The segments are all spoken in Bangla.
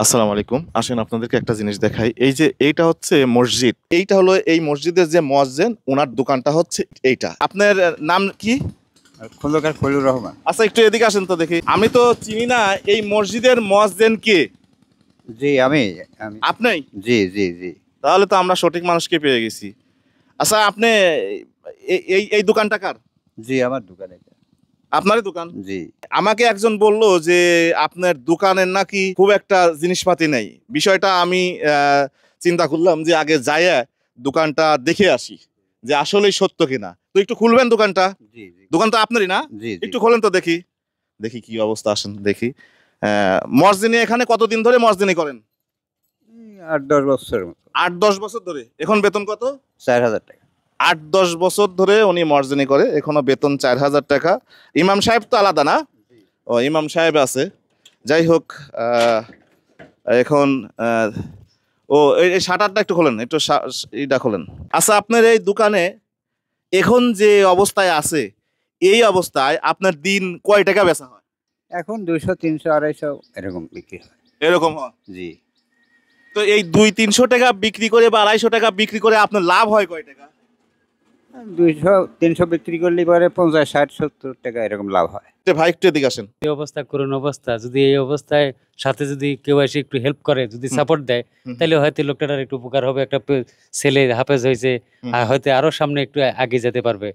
আসসালামু আলাইকুম। আসেন আপনাদেরকে একটা জিনিস দেখাই। এই যে এইটা হচ্ছে মসজিদ। এইটা হলো এই মসজিদের যে মুয়াজ্জিন, উনার দোকানটা হচ্ছে এইটা। আপনার নাম কি? খন্দকার খলিলুর রহমান। আচ্ছা একটু এদিকে আসেন তো দেখি। আমি তো চিনি না এই মসজিদের মুয়াজ্জিন কে? জি আমি আমি আপনিই? জি জি জি তাহলে তো আমরা সঠিক মানুষকে পেয়ে গেছি। আচ্ছা আপনি এই এই এই দোকানটা কার? জি আমার দোকানে। আপনারই দোকান? জি আমাকে একজন বলল যে আপনার দোকানের নাকি খুব একটা জিনিসপাতি নেই। বিষয়টা আমি চিন্তা করলাম যে আগে যাইয়া দোকানটা দেখে আসি যে আসলেই সত্য কিনা। তো একটু খুলবেন দোকানটা? জি জি দোকান তো আপনারই না? জি জি একটু খোলেন তো দেখি। দেখি কি অবস্থা, আসেন দেখি। মর্জিনি এখানে কতদিন ধরে মর্জিনি করেন? 8-10 বছর মতো। ৮-১০ বছর ধরে। এখন বেতন কত? 4,000 টাকা। ৮-১০ বছর ধরে উনি মর্জিনি করে, এখনো বেতন ৪,০০০ টাকা। ইমাম সাহেব তো আলাদা না? ও ইমাম সাহেব আছে। যাই হোক, এখন আহ, ও এই শাটারটা একটু খোলেন, একটু এইটা খোলেন। আচ্ছা আপনার এই দোকানে এখন যে অবস্থায় আছে, এই অবস্থায় আপনার দিন কয় টাকা বেচা হয়? এখন 200, 300, 250 এরকম বিক্রি হয়। এরকম হয়? জি তো এই 200-300 টাকা বিক্রি করে বা 250 টাকা বিক্রি করে আপনার লাভ হয় কয় টাকা? 200-300 বিক্রি করলে পরে 50, 60, 70 টাকা এরকম লাভ হয়। ভাই একটু এদিকে আসেন। এই অবস্থা করুণ অবস্থা, যদি এই অবস্থায় সাথে যদি কেউ এসে একটু হেল্প করে, যদি সাপোর্ট দেয়, তাহলে হয়তো লোকটার একটু উপকার হবে। একটা ছেলে হাফেজ হয়েছে, আর হয়তো আরো সামনে একটু আগে যেতে পারবে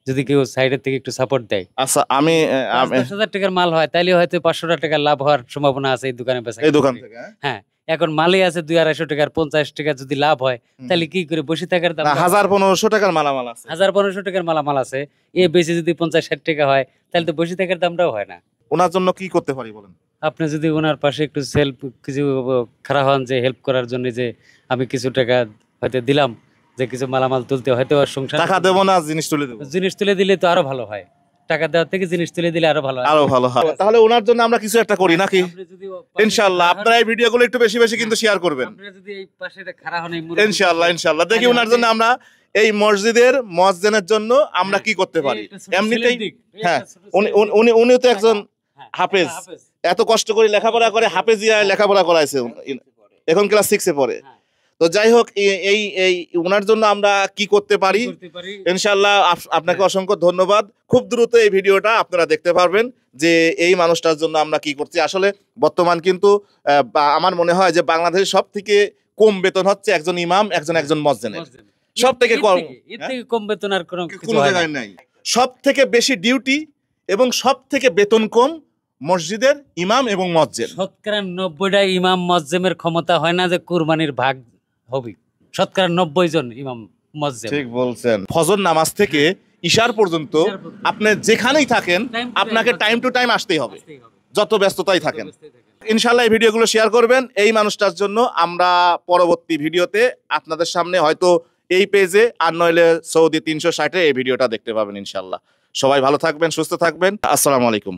যদি কেউ সাইডের থেকে একটু সাপোর্ট দেয়। আচ্ছা আমি 5-10 হাজার টাকার মাল হয়, তাইলে হয়তো 500 টাকা লাভ হওয়ার সম্ভাবনা আছে এই দোকানে বেচা এই দোকান কিনে। থেকে হ্যাঁ, এখন মালে আছে 200-250 টাকার, 50 টাকা যদি লাভ হয়, তাহলে কি করে বসে থাকার দাম? 1000-1500 টাকার মালামাল আছে। 1000-1500 টাকার মালামাল আছে, এ বেশি যদি 50-60 টাকা হয়, তাহলে তো বসে থাকার দামটাও হয় না। ওনার জন্য কি করতে পারি বলেন? আপনি যদি ওনার পাশে একটু সেলফ কিছু খাড়া হন, যে হেল্প করার জন্য, যে আমি কিছু টাকা হয়তো দিলাম, যে কিছু মালামাল তুলতে, হয়তো আর সংসার টাকা দেবো না, জিনিস তুলে দেবো? জিনিস তুলে দিলে তো আরো ভালো হয়। টাকা দেওয়ার থেকে জিনিস তুলে দিলে আরো ভালো হয়। আরো ভালো হয়। তাহলে ওনার জন্য আমরা কিছু একটা করি নাকি? আপনি যদি পাশে ইনশাআল্লাহ খাড়া হন, আপনারা এই ভিডিওগুলো একটু বেশি বেশি কিন্তু শেয়ার করবেন। আপনি যদি এই পাশে খাড়া হন, এই মুরব্বি ইনশাআল্লাহ ইনশাআল্লাহ দেখি তাহলে ওনার জন্য আমরা এই মসজিদের মুয়াজ্জিনের জন্য আমরা কি করতে পারি। এই একটা ছোট এমনিতেই ছেলের দিক, এই হ্যাঁ, একটা ছোট উনি ছেলের দিক। উনি উনিও তো একজন হ্যাঁ, হাফেজ। হাফেজ। এত কষ্ট করে লেখাপড়া করে হাফেজিয়া লেখাপড়া করাইছে, এখন ক্লাস 6 এ পড়ে। হ্যাঁ, তো যাই হোক, এই এই ওনার জন্য আমরা কি করতে পারি করতে পারি। ইনশাআল্লাহ। আপনাকে অসংখ্য ধন্যবাদ। খুব দ্রুত এই ভিডিওটা আপনারা দেখতে পারবেন যে এই মানুষটার জন্য আমরা কি করছি। আসলে বর্তমান কিন্তু আমার মনে হয় যে বাংলাদেশের সব থেকে কম বেতন হচ্ছে একজন ইমাম, একজন মুয়াজ্জিনের। সব থেকে কম, এর থেকে কম বেতন আর কোনো কিছু কোনো হয় না। জায়গায় নাই। সব থেকে বেশি ডিউটি এবং সব থেকে বেতন কম মসজিদের ইমাম এবং মুয়াজ্জিন। শতকরা 90টা ইমাম মুয়াজ্জেমের ক্ষমতা হয় না যে কুরবানির ভাগ হবে। শতকরা 90 জন ইমাম মুয়াজ্জেম। ঠিক বলছেন। ফজর নামাজ থেকে ইশার পর্যন্ত আপনি যেখানেই থাকেন আপনাকে টাইম টু টাইম আসতেই হবে, যত ব্যস্ততাই থাকেন। ইনশাআল্লাহ এই ভিডিওগুলো শেয়ার করবেন এই মানুষটার জন্য। আমরা পরবর্তী ভিডিওতে আপনাদের সামনে হয়তো এই পেজে আর নইলে সৌদি 360-এ এই ভিডিওটা দেখতে পাবেন ইনশাআল্লাহ। সবাই ভালো থাকবেন, সুস্থ থাকবেন। আসসালামু আলাইকুম।